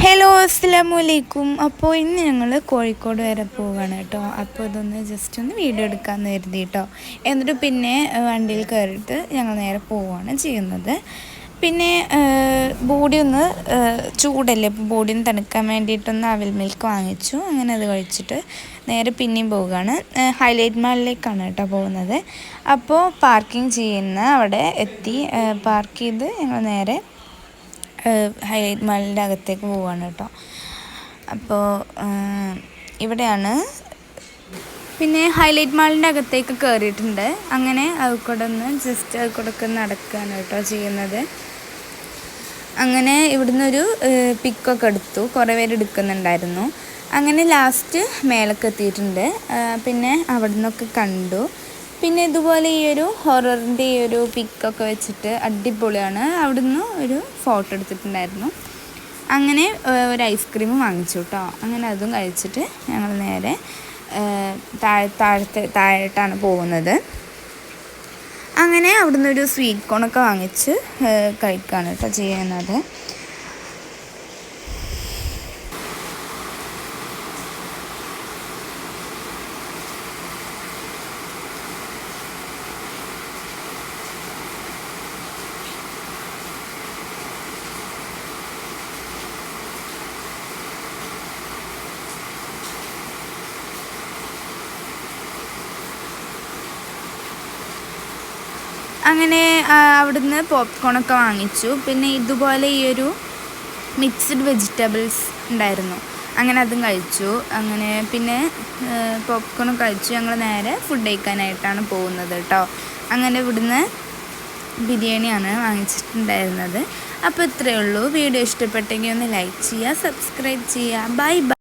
Hello അസ്സലാമു അലൈക്കും. അപ്പോൾ ഇന്ന് ഞങ്ങൾ കോഴിക്കോട് വരെ പോവുകയാണ് കേട്ടോ. അപ്പോൾ ഇതൊന്ന് ജസ്റ്റ് ഒന്ന് വീഡിയോ എടുക്കാമെന്ന് കരുതി കേട്ടോ. എന്നിട്ട് പിന്നെ വണ്ടിയിൽ കയറിയിട്ട് ഞങ്ങൾ നേരെ പോവുകയാണ് ചെയ്യുന്നത്. പിന്നെ ബോഡി ഒന്ന് ചൂടല്ലേ, അപ്പോൾ ബോഡി ഒന്ന് തണുക്കാൻ വേണ്ടിയിട്ടൊന്ന് അവിൽ മിൽക്ക് വാങ്ങിച്ചു. അങ്ങനെ അത് കഴിച്ചിട്ട് നേരെ പിന്നെയും പോവുകയാണ്. ഹൈലൈറ്റ് മാളിലേക്കാണ് കേട്ടോ പോകുന്നത്. അപ്പോൾ പാർക്കിംഗ് ചെയ്യുന്ന അവിടെ എത്തി പാർക്ക് ചെയ്ത് ഞങ്ങൾ നേരെ ഹൈലൈറ്റ് മാളിൻ്റെ അകത്തേക്ക് പോവുകയാണ് കേട്ടോ. അപ്പോൾ ഇവിടെയാണ്. പിന്നെ ഹൈലൈറ്റ് മാളിൻ്റെ അകത്തേക്ക് കയറിയിട്ടുണ്ട്. അങ്ങനെ അതുകൂടെ ഒന്ന് ജസ്റ്റ് അതുകൂടെ നടക്കുകയാണ് കേട്ടോ ചെയ്യുന്നത്. അങ്ങനെ ഇവിടുന്നൊരു പിക്കൊക്കെ എടുത്തു. കുറേ പേര് എടുക്കുന്നുണ്ടായിരുന്നു. അങ്ങനെ ലാസ്റ്റ് മേലേക്ക് എത്തിയിട്ടുണ്ട്. പിന്നെ അവിടെ നിന്നൊക്കെ കണ്ടു. പിന്നെ ഇതുപോലെ ഈ ഒരു ഹൊററിൻ്റെ ഈ ഒരു പിക്കൊക്കെ വെച്ചിട്ട് അടിപൊളിയാണ്. അവിടുന്ന് ഒരു ഫോട്ടോ എടുത്തിട്ടുണ്ടായിരുന്നു. അങ്ങനെ ഒരു ഐസ്ക്രീം വാങ്ങിച്ചു കേട്ടോ. അങ്ങനെ അതും കഴിച്ചിട്ട് ഞങ്ങൾ നേരെ താഴോട്ടാണ് പോകുന്നത്. അങ്ങനെ അവിടുന്ന് ഒരു സ്വീറ്റ് കോണൊക്കെ വാങ്ങിച്ച് കഴിക്കുകയാണ് കേട്ടോ ചെയ്യുന്നത്. അങ്ങനെ അവിടുന്ന് പോപ്കോണൊക്കെ വാങ്ങിച്ചു. പിന്നെ ഇതുപോലെ ഈ ഒരു മിക്സ്ഡ് വെജിറ്റബിൾസ് ഉണ്ടായിരുന്നു. അങ്ങനെ അതും കഴിച്ചു. അങ്ങനെ പിന്നെ പോപ്കോണൊക്കെ കഴിച്ചു. ഞങ്ങൾ നേരെ ഫുഡ് കഴിക്കാനായിട്ടാണ് പോകുന്നത് കേട്ടോ. അങ്ങനെ ഇവിടുന്ന് ബിരിയാണിയാണ് വാങ്ങിച്ചിട്ടുണ്ടായിരുന്നത്. അപ്പോൾ ഇത്രയേ ഉള്ളൂ. വീഡിയോ ഇഷ്ടപ്പെട്ടെങ്കിൽ ഒന്ന് ലൈക്ക് ചെയ്യുക, സബ്സ്ക്രൈബ് ചെയ്യുക. Bye bye.